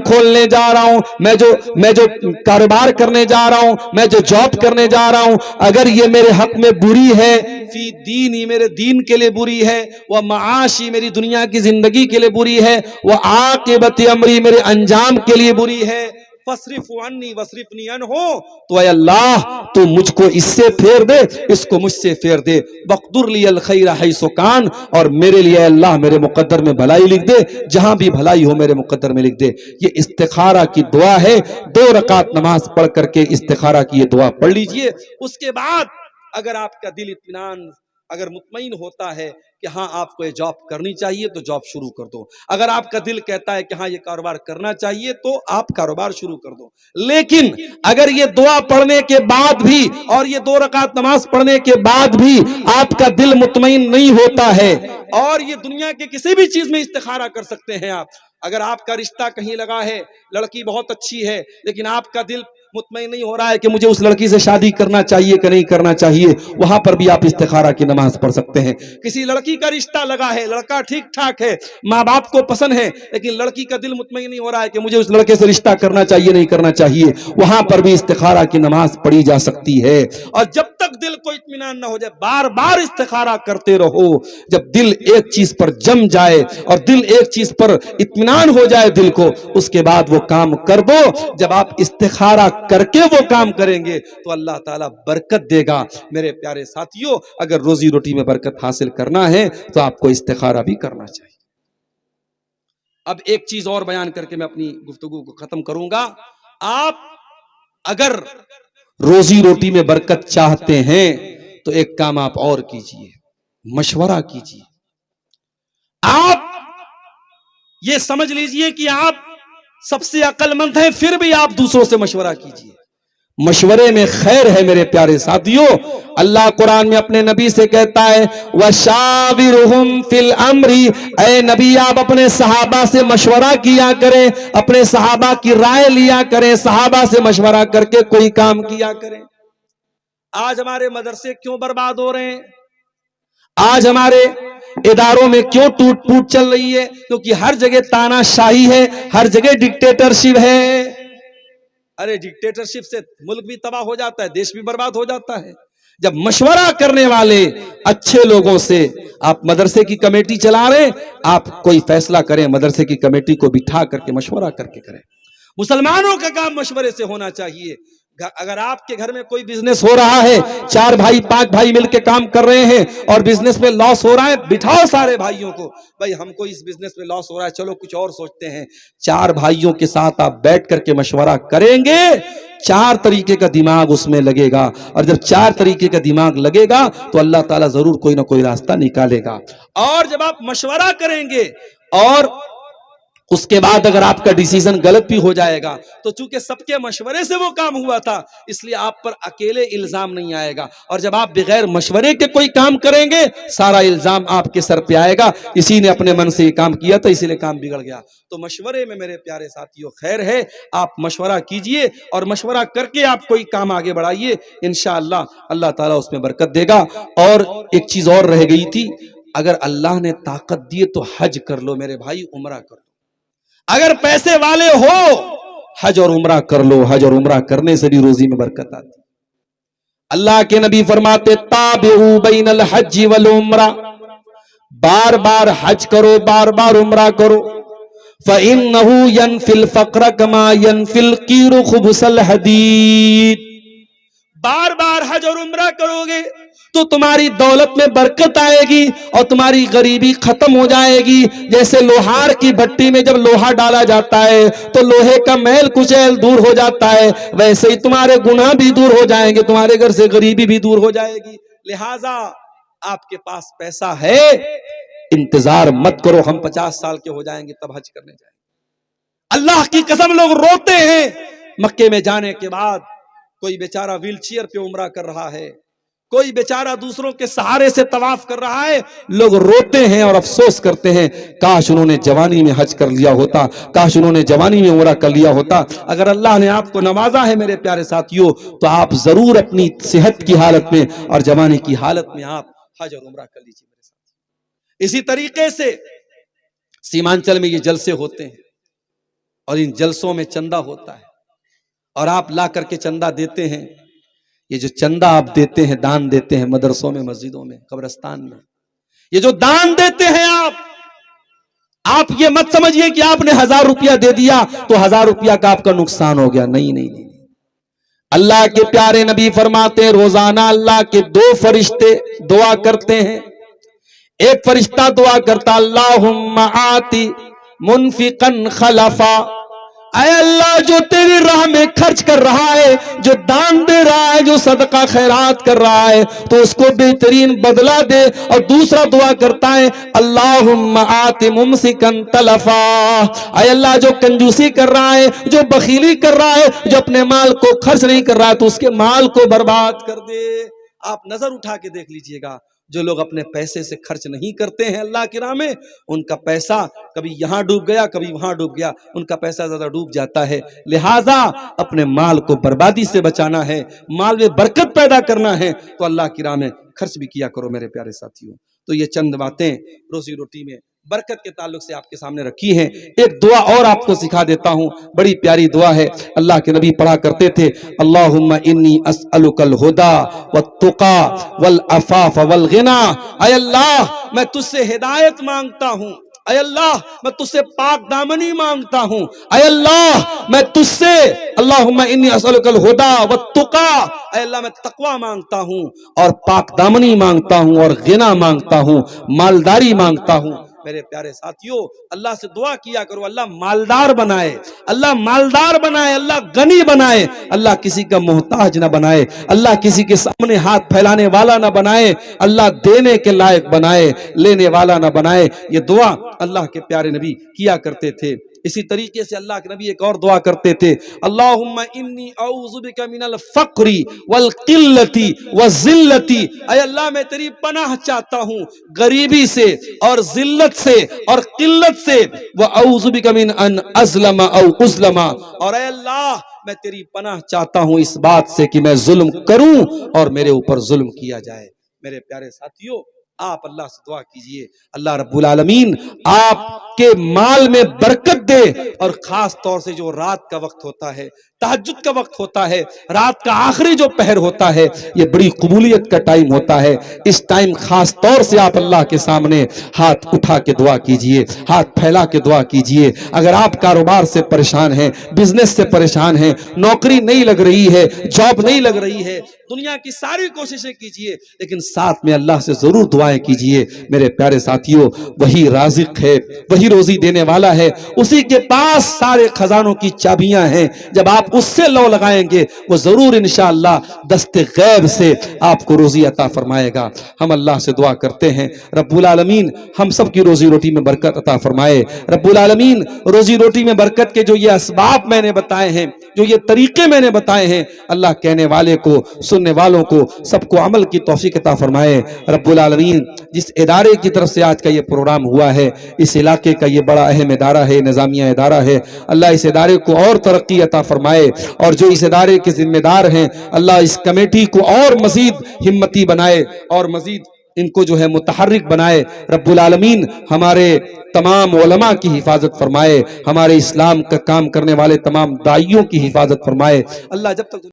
खोलने जा रहा हूं, मैं जो कारोबार करने जा रहा हूं, मैं जो जॉब करने जा रहा हूं, अगर ये मेरे हक में बुरी है, फी दीनी, मेरे दीन के लिए बुरी है, वह माशी, मेरी दुनिया की जिंदगी के लिए बुरी है, वह आकिबत अमरी, मेरे अंजाम के लिए बुरी है, फसरिफ अन्नी वसरिफनी अन्हो, तो ऐ अल्लाह तू मुझको इससे फेर दे, इसको मुझसे फेर दे, वक़्दुर ली अल खैर हैसु कान, और मेरे लिए अल्लाह मेरे मुकद्दर में भलाई लिख दे, जहां भी भलाई हो मेरे मुकद्दर में लिख दे। ये इस्तिखारा की दुआ है। 2 रकात नमाज पढ़ करके इस्तिखारा की ये दुआ पढ़ लीजिए। उसके बाद अगर आपका दिल इत्मीनान, अगर मुतमईन होता है कि हाँ आपको ये जॉब करनी चाहिए तो जॉब शुरू कर दो। अगर आपका दिल कहता है कि हाँ ये कारोबार करना चाहिए तो आप कारोबार शुरू कर दो। लेकिन अगर ये दुआ पढ़ने के बाद भी और ये 2 रकात नमाज पढ़ने के बाद भी आपका दिल मुतमईन नहीं होता है, और ये दुनिया के किसी भी चीज में इस्तिखारा कर सकते हैं आप। अगर आपका रिश्ता कहीं लगा है, लड़की बहुत अच्छी है, लेकिन आपका दिल मुतमईन नहीं हो रहा है कि मुझे उस लड़की से शादी करना चाहिए कि नहीं करना चाहिए, वहां पर भी आप इस्तिखारा की नमाज पढ़ सकते हैं। किसी लड़की का रिश्ता लगा है, लड़का ठीक ठाक है, माँ बाप को पसंद है, लेकिन लड़की का दिल मुतमईन नहीं हो रहा है कि मुझे उस लड़के से रिश्ता करना चाहिए नहीं करना चाहिए, वहां पर भी इस्तिखारा की नमाज पढ़ी जा सकती है। और जब तक दिल को इत्मीनान ना हो जाए, बार बार इस्तिखारा करते रहो। जब दिल एक चीज पर जम जाए और दिल एक चीज पर इत्मीनान हो जाए दिल को, उसके बाद वो काम कर दो। जब आप इस्तिखारा करके वो काम करेंगे तो अल्लाह ताला बरकत देगा। मेरे प्यारे साथियों, अगर रोजी रोटी में बरकत हासिल करना है तो आपको इस्तिखारा भी करना चाहिए। अब एक चीज और बयान करके मैं अपनी गुफ्तगू को खत्म करूंगा। आप अगर रोजी रोटी में बरकत चाहते हैं तो एक काम आप और कीजिए, मशवरा कीजिए। आप ये समझ लीजिए कि आप सबसे अक्लमंद हैं, फिर भी आप दूसरों से मशवरा कीजिए। मशवरे में खैर है मेरे प्यारे साथियों। अल्लाह कुरान में अपने नबी से कहता है, वशाविरहुम फिल अमरी, ऐ नबी आप अपने सहाबा से मशवरा किया करें, अपने सहाबा की राय लिया करें, सहाबा से मशवरा करके कोई काम किया करें। आज हमारे मदरसे क्यों बर्बाद हो रहे हैं? आज हमारे इदारों में क्यों टूट फूट चल रही है? क्योंकि हर जगह तानाशाही है, हर जगह डिक्टेटरशिप है। अरे डिक्टेटरशिप से मुल्क भी तबाह हो जाता है, देश भी बर्बाद हो जाता है। जब मशवरा करने वाले अच्छे लोगों से, आप मदरसे की कमेटी चला रहे, आप कोई फैसला करें, मदरसे की कमेटी को बिठा करके मशवरा करके करें। मुसलमानों का काम मशवरे से होना चाहिए। अगर आपके घर में कोई बिजनेस हो रहा है, 4 भाई 5 भाई मिलकर काम कर रहे हैं और बिजनेस में लॉस हो रहा है, बिठाओ सारे भाइयों को, भाई हमको इस बिजनेस में लॉस हो रहा है, चलो कुछ और सोचते हैं। 4 भाइयों के साथ आप बैठ करके मशवरा करेंगे, 4 तरीके का दिमाग उसमें लगेगा, और जब 4 तरीके का दिमाग लगेगा तो अल्लाह ताला जरूर कोई ना कोई रास्ता निकालेगा। और जब आप मशवरा करेंगे और उसके बाद अगर आपका डिसीजन गलत भी हो जाएगा तो चूंकि सबके मशवरे से वो काम हुआ था, इसलिए आप पर अकेले इल्जाम नहीं आएगा। और जब आप बगैर मशवरे के कोई काम करेंगे, सारा इल्जाम आपके सर पे आएगा, इसी ने अपने मन से ये काम किया था इसीलिए काम बिगड़ गया। तो मशवरे में मेरे प्यारे साथियों खैर है। आप मशवरा कीजिए और मशवरा करके आप कोई काम आगे बढ़ाइए, इंशाअल्लाह अल्लाह ताला उसमें बरकत देगा। और एक चीज और रह गई थी, अगर अल्लाह ने ताकत दी तो हज कर लो मेरे भाई, उम्रा कर लो। अगर पैसे वाले हो, हज और उम्रा कर लो। हज और उम्रा करने से भी रोजी में बरकत आती। अल्लाह के नबी फरमाते, ताबिउ बैनल हज्ज वल उम्रा, बार बार हज करो, बार बार उम्रा करो। फइन्नहु यनफिल फक्र कमा यनफिल कीरु खुबुसल हदीद। बार बार हज और उम्रा करोगे तो तुम्हारी दौलत में बरकत आएगी और तुम्हारी गरीबी खत्म हो जाएगी। जैसे लोहार की भट्टी में जब लोहा डाला जाता है तो लोहे का मैल कुचैल दूर हो जाता है, वैसे ही तुम्हारे गुनाह भी दूर हो जाएंगे, तुम्हारे घर से गरीबी भी दूर हो जाएगी। लिहाजा आपके पास पैसा है, इंतजार मत करो हम 50 साल के हो जाएंगे तब हज करने जाएंगे। अल्लाह की कसम, लोग रोते हैं मक्के में जाने के बाद। कोई बेचारा व्हीलचेयर पे उम्रा कर रहा है, कोई बेचारा दूसरों के सहारे से तवाफ कर रहा है, लोग रोते हैं और अफसोस करते हैं, काश उन्होंने जवानी में हज कर लिया होता, काश उन्होंने जवानी में उम्रा कर लिया होता। अगर अल्लाह ने आपको नवाजा है मेरे प्यारे साथियों, तो आप जरूर अपनी सेहत की हालत में और जवानी की हालत में आप हज और उम्रा कर लीजिए मेरे साथ। इसी तरीके से सीमांचल में ये जलसे होते हैं, और इन जलसों में चंदा होता है और आप ला करके चंदा देते हैं। ये जो चंदा आप देते हैं, दान देते हैं मदरसों में, मस्जिदों में, कब्रिस्तान में, ये जो दान देते हैं आप ये मत समझिए कि आपने 1000 रुपया दे दिया तो 1000 रुपया का आपका नुकसान हो गया। नहीं नहीं नहीं, अल्लाह के प्यारे नबी फरमाते हैं रोजाना अल्लाह के 2 फरिश्ते दुआ करते हैं। एक फरिश्ता दुआ करता अल्लाहुम्मा आती मुनफिकन खलफा, ऐ अल्लाह जो तेरी राह में खर्च कर रहा है, जो दान दे रहा है, जो सदका खैरात कर रहा है, तो उसको बेहतरीन बदला दे। और दूसरा दुआ करता है अल्लाहुम्मा आति मुमसिकन तलफा, ऐ अल्लाह जो कंजूसी कर रहा है, जो बखीली कर रहा है, जो अपने माल को खर्च नहीं कर रहा है, तो उसके माल को बर्बाद कर दे। आप नजर उठा के देख लीजिएगा, जो लोग अपने पैसे से खर्च नहीं करते हैं अल्लाह की राह में, उनका पैसा कभी यहां डूब गया, कभी वहां डूब गया, उनका पैसा ज्यादा डूब जाता है। लिहाजा अपने माल को बर्बादी से बचाना है, माल में बरकत पैदा करना है, तो अल्लाह की राह में खर्च भी किया करो मेरे प्यारे साथियों। तो ये चंद बातें रोजी रोटी में बरकत के ताल्लुक से आपके सामने रखी हैं। एक दुआ और आपको सिखा देता हूं, बड़ी प्यारी दुआ है, अल्लाह के नबी पढ़ा करते थे अल्लाहुम्मा इन्नी अस्अलुकल हुदा वत्तुका वल अफाफ वल गिना, ऐ अल्लाह मैं तुझसे हिदायत मांगता हूं, ऐ अल्लाह मैं तुझसे पाक दामनी मांगता हूं, ऐ अल्लाह मैं तुझसे अल्लाहुम्मा इन्नी अस्अलुकल हुदा वत्तुका, ऐ अल्लाह मैं तकवा मांगता हूं और पाक दामनी मांगता हूं और गिना मांगता हूं, मालदारी मांगता हूं। मेरे प्यारे साथियों, अल्लाह से दुआ किया करो, अल्लाह मालदार बनाए, अल्लाह मालदार बनाए, अल्लाह गनी बनाए, अल्लाह किसी का मोहताज ना बनाए, अल्लाह किसी के सामने हाथ फैलाने वाला ना बनाए, अल्लाह देने के लायक बनाए, लेने वाला ना बनाए। ये दुआ अल्लाह के प्यारे नबी किया करते थे। इसी तरीके से अल्लाह के नबी एक और दुआ करते थे अल्लाहुम्मा इन्नी औज़ु बिका मिनल फ़क्री वल क़िल्लती वज़िल्लती, ऐ अल्लाह मैं तेरी पनाह चाहता हूँ गरीबी से और जिल्लत से और किल्लत से, व औज़ु बिका मिन अन अज़लमा औ उज़लमा, और ऐ अल्लाह मैं तेरी पनाह चाहता हूँ इस बात से कि मैं जुल्म करूं और मेरे ऊपर जुल्म किया जाए। मेरे प्यारे साथियों, आप अल्लाह से दुआ कीजिए, अल्लाह रब्बुल आलमीन आपके माल में बरकत दे। और खास तौर से जो रात का वक्त होता है, तहज्जुद का वक्त होता है, रात का आखिरी जो पहर होता है, ये बड़ी कबूलियत का टाइम होता है। इस टाइम खास तौर से आप अल्लाह के सामने हाथ उठा के दुआ कीजिए, हाथ फैला के दुआ कीजिए। अगर आप कारोबार से परेशान हैं, बिजनेस से परेशान हैं, नौकरी नहीं लग रही है, जॉब नहीं लग रही है, दुनिया की सारी कोशिशें कीजिए, लेकिन साथ में अल्लाह से जरूर दुआएं कीजिए। मेरे प्यारे साथियों, वही राज़िक है, वही रोजी देने वाला है, उसी के पास सारे खजानों की चाबियां हैं। जब आप उससे लौ लगाएंगे, वो जरूर इंशाअल्लाह दस्ते गैब से आपको रोजी अता फरमाएगा। हम अल्लाह से दुआ करते हैं रब्बुल आलमीन हम सब की रोजी रोटी में बरकत अता फरमाए। रब्बुल आलमीन रोजी रोटी में बरकत के जो ये असबाब मैंने बताए हैं, जो ये तरीके मैंने बताए हैं, अल्लाह कहने वाले को, सुनने वालों को, सबको अमल की तौफीक अता फरमाए। रब्बुल आलमीन जिस इदारे की तरफ से आज का ये प्रोग्राम हुआ है, इस इलाके का ये बड़ा अहम इदारा है, निजामिया इदारा है, अल्लाह इस इदारे को और तरक्की अता फरमाए। और जो इस इदारे के जिम्मेदार हैं, अल्लाह इस कमेटी को और मजीद हिम्मती बनाए और मजीद इनको जो है मुतहर्रिक बनाए। रब्बुल आलमीन हमारे तमाम उलमा की हिफाजत फरमाए, हमारे इस्लाम का काम करने वाले तमाम दाइयों की हिफाजत फरमाए। अल्लाह जब तक